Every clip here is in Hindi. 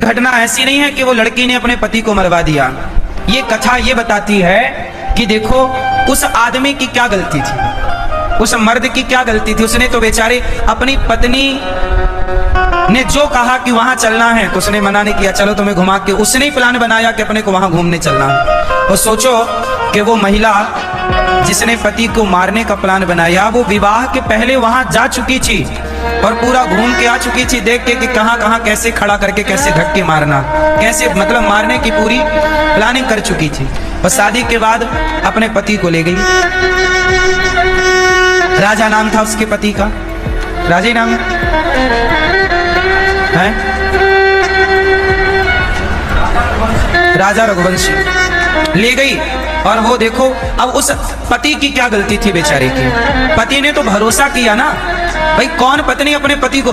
घटना ऐसी नहीं है कि वो लड़की ने अपने पति को मरवा दिया। ये कथा ये बताती है कि देखो उस आदमी की क्या गलती थी, उस मर्द की क्या गलती थी। उसने तो बेचारे अपनी पत्नी ने जो कहा कि वहां चलना है तो उसने मना नहीं किया, चलो तुम्हें घुमा के। उसने ही प्लान बनाया कि अपने को वहां घूमने चलना है। और सोचो कि वो महिला जिसने पति को मारने का प्लान बनाया वो विवाह के पहले वहां जा चुकी थी और पूरा घूम के आ चुकी थी, देख के कि कहां कहां कैसे खड़ा करके कैसे धक्के मारना, कैसे मतलब मारने की पूरी प्लानिंग कर चुकी थी। और शादी के बाद अपने पति को ले गई। राजा नाम था उसके पति का, राजा ही नाम है, राजा रघुवंशी। ले गई और वो देखो अब उस पति की क्या गलती थी बेचारे की। पति ने तो भरोसा किया ना भाई, कौन पत्नी अपने पति को,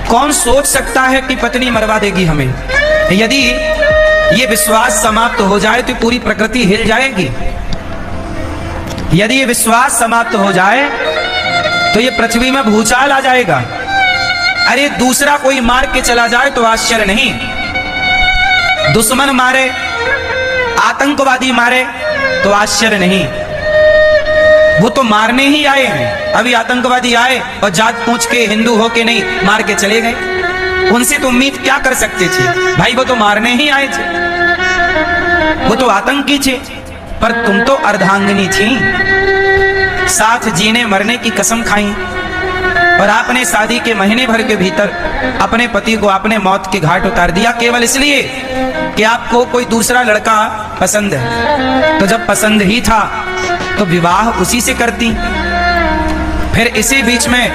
कौन सोच सकता है कि पत्नी मरवा देगी हमें। यदि ये विश्वास समाप्त हो जाए तो पूरी प्रकृति हिल जाएगी। यदि ये विश्वास समाप्त हो जाए तो ये पृथ्वी में भूचाल आ जाएगा। अरे दूसरा कोई मार के चला जाए तो आश्चर्य नहीं, दुश्मन मारे, आतंकवादी मारे तो आश्चर्य नहीं। वो तो मारने ही आए हैं। अभी आतंकवादी आए और जात पूछ के हिंदू हो के नहीं मार के चले गए। उनसे तो उम्मीद क्या कर सकते थे भाई, वो तो मारने ही आए थे, वो तो आतंकी थे। पर तुम तो अर्धांगिनी थी, साथ जीने मरने की कसम खाई और आपने शादी के महीने भर के भीतर अपने पति को आपने मौत के घाट उतार दिया, केवल इसलिए कि आपको कोई दूसरा लड़का पसंद है। तो जब पसंद ही था तो विवाह उसी से करती, फिर इसी बीच में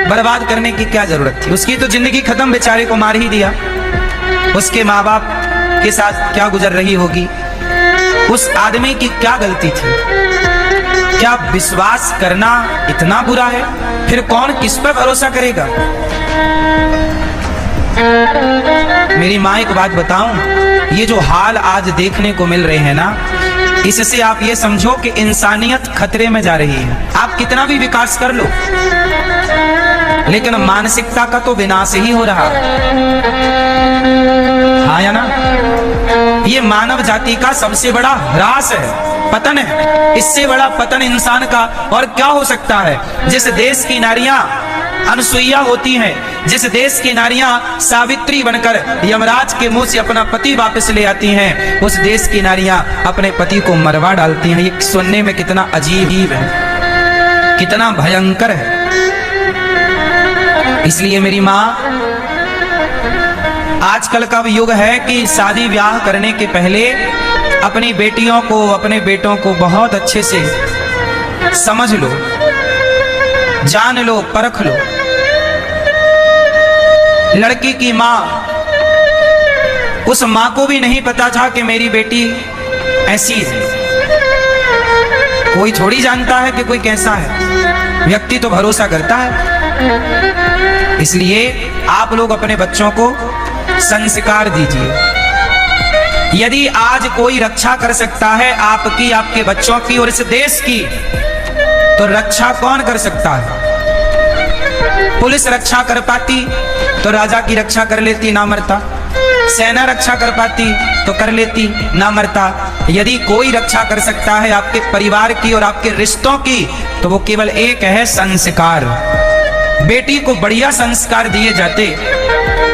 बर्बाद करने की क्या जरूरत थी। उसकी तो जिंदगी खत्म, बेचारे को मार ही दिया। उसके माँ बाप के साथ क्या गुजर रही होगी, उस आदमी की क्या गलती थी। क्या विश्वास करना इतना बुरा है? फिर कौन किस पर भरोसा करेगा। मेरी माँ एक बात बताऊं, ये जो हाल आज देखने को मिल रहे हैं ना, इससे आप ये समझो कि इंसानियत खतरे में जा रही है। आप कितना भी विकास कर लो लेकिन मानसिकता का तो विनाश ही हो रहा है। हाँ या ना? ये मानव जाति का सबसे बड़ा ह्रास है, पतन है। इससे बड़ा पतन इंसान का और क्या हो सकता है। जिस देश की नारियां अनसुईया होती हैं, जिस देश की नारियां सावित्री बनकर यमराज के मुंह से अपना पति वापस ले आती हैं, उस देश की नारियां अपने पति को मरवा डालती हैं। ये सुनने में कितना अजीब है, कितना भयंकर है। इसलिए मेरी माँ, आजकल का युग है कि शादी ब्याह करने के पहले अपनी बेटियों को, अपने बेटों को बहुत अच्छे से समझ लो, जान लो, परख लो। लड़की की माँ, उस माँ को भी नहीं पता था कि मेरी बेटी ऐसी है। कोई थोड़ी जानता है कि कोई कैसा है, व्यक्ति तो भरोसा करता है। इसलिए आप लोग अपने बच्चों को संस्कार दीजिए। यदि आज कोई रक्षा कर सकता है आपकी, आपके बच्चों की और इस देश की, तो रक्षा कौन कर सकता है। पुलिस रक्षा कर पाती तो राजा की रक्षा कर लेती, ना मरता। सेना रक्षा कर पाती तो कर लेती, ना मरता। यदि कोई रक्षा कर सकता है आपके परिवार की और आपके रिश्तों की, तो वो केवल एक है, संस्कार। बेटी को बढ़िया संस्कार दिए जाते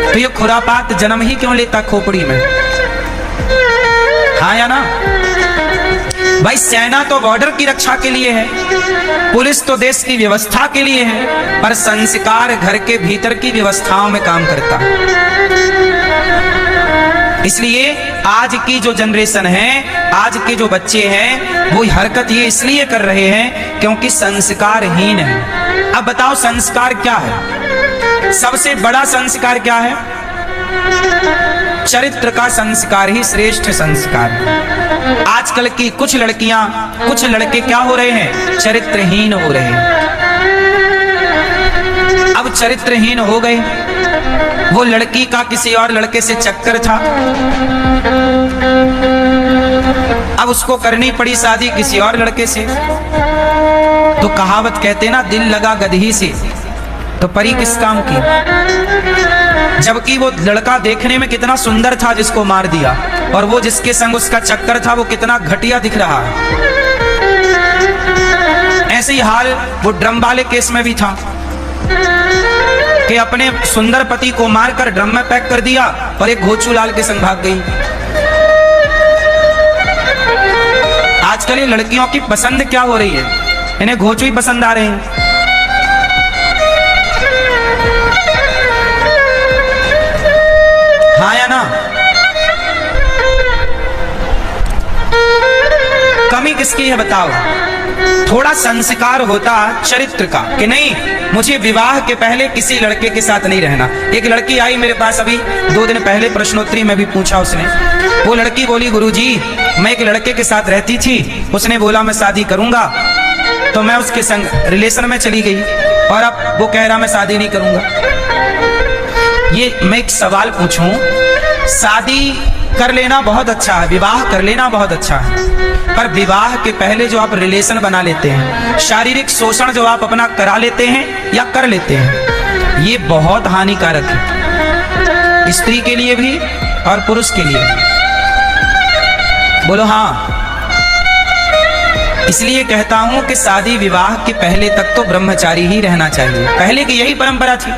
तो ये खुरापात जन्म ही क्यों लेता खोपड़ी में। हाँ या ना? भाई सेना तो बॉर्डर की रक्षा के लिए है, पुलिस तो देश की व्यवस्था के लिए है, पर संस्कार घर के भीतर की व्यवस्थाओं में काम करता है। इसलिए आज की जो जनरेशन है, आज के जो बच्चे हैं, वो हरकत ये इसलिए कर रहे हैं क्योंकि संस्कारहीन है। अब बताओ संस्कार क्या है? सबसे बड़ा संस्कार क्या है? चरित्र का संस्कार ही श्रेष्ठ संस्कार है। आजकल की कुछ लड़कियां, कुछ लड़के क्या हो रहे हैं? चरित्रहीन हो रहे हैं। अब चरित्रहीन हो गए। वो लड़की का किसी और लड़के से चक्कर था, अब उसको करनी पड़ी शादी किसी और लड़के से। तो कहावत कहते ना, दिल लगा गदही से तो परी किस काम की। जबकि वो लड़का देखने में कितना सुंदर था जिसको मार दिया, और वो जिसके संग उसका चक्कर था वो कितना घटिया दिख रहा है। ऐसे ही हाल वो ड्रम वाले केस में भी था कि अपने सुंदर पति को मारकर ड्रम में पैक कर दिया और एक घोचू लाल के संग भाग गई। आजकल ये लड़कियों की पसंद क्या हो रही है, इन्हें घोचू ही पसंद आ रहे हैं। हाँ या ना? कमी किसकी है बताओ? थोड़ा संस्कार होता चरित्र का कि नहीं, मुझे विवाह के पहले किसी लड़के के साथ नहीं रहना। एक लड़की आई मेरे पास अभी 2 दिन पहले, प्रश्नोत्तरी में भी पूछा उसने। वो लड़की बोली, गुरुजी मैं एक लड़के के साथ रहती थी, उसने बोला मैं शादी करूंगा, तो मैं उसके संग रिलेशन में चली गई और अब वो कह रहा मैं शादी नहीं करूंगा। ये मैं एक सवाल पूछूं, शादी कर लेना बहुत अच्छा है, विवाह कर लेना बहुत अच्छा है, पर विवाह के पहले जो आप रिलेशन बना लेते हैं, शारीरिक शोषण जो आप अपना करा लेते हैं या कर लेते हैं, ये बहुत हानिकारक है, स्त्री के लिए भी और पुरुष के लिए। बोलो हाँ। इसलिए कहता हूं कि शादी विवाह के पहले तक तो ब्रह्मचारी ही रहना चाहिए। पहले की यही परंपरा थी।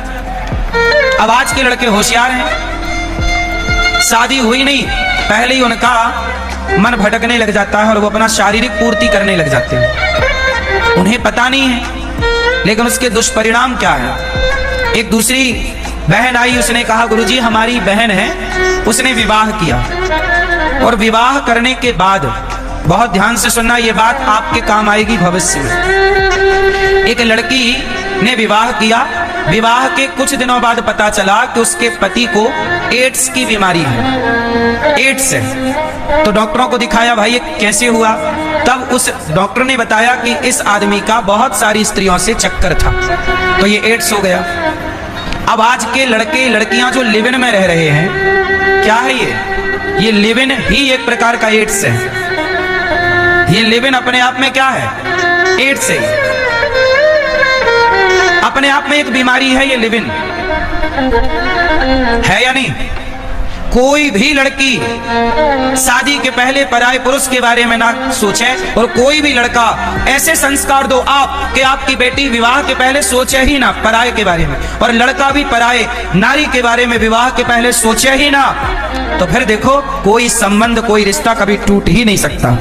अब आज के लड़के होशियार हैं, शादी हुई नहीं पहले ही उनका मन भटकने लग जाता है और वो अपना शारीरिक पूर्ति करने लग जाते हैं। उन्हें पता नहीं है लेकिन उसके दुष्परिणाम क्या है। एक दूसरी बहन आई, उसने कहा गुरुजी हमारी बहन है, उसने विवाह किया और विवाह करने के बाद, बहुत ध्यान से सुनना ये बात आपके काम आएगी भविष्य में। एक लड़की ने विवाह किया, विवाह के कुछ दिनों बाद पता चला कि उसके पति को एड्स की बीमारी है, एड्स है। तो डॉक्टरों को दिखाया, भाई ये कैसे हुआ? तब उस डॉक्टर ने बताया कि इस आदमी का बहुत सारी स्त्रियों से चक्कर था, तो ये एड्स हो गया। अब आज के लड़के लड़कियां जो लिव इन में रह रहे हैं, क्या है ये लिव इन ही एक प्रकार का एड्स है। ये लिव इन अपने आप में क्या है? एड्स है, अपने आप में एक बीमारी है ये लिव इन, है या नहीं? कोई भी लड़की शादी के पहले पराये पुरुष के बारे में ना सोचे, और कोई भी लड़का ऐसे संस्कार दो आप कि आपकी बेटी विवाह के पहले सोचे ही ना पराये के बारे में, और लड़का भी पराये नारी के बारे में विवाह के पहले सोचे ही ना, तो फिर देखो कोई संबंध, कोई रिश्ता कभी टूट ही नहीं सकता।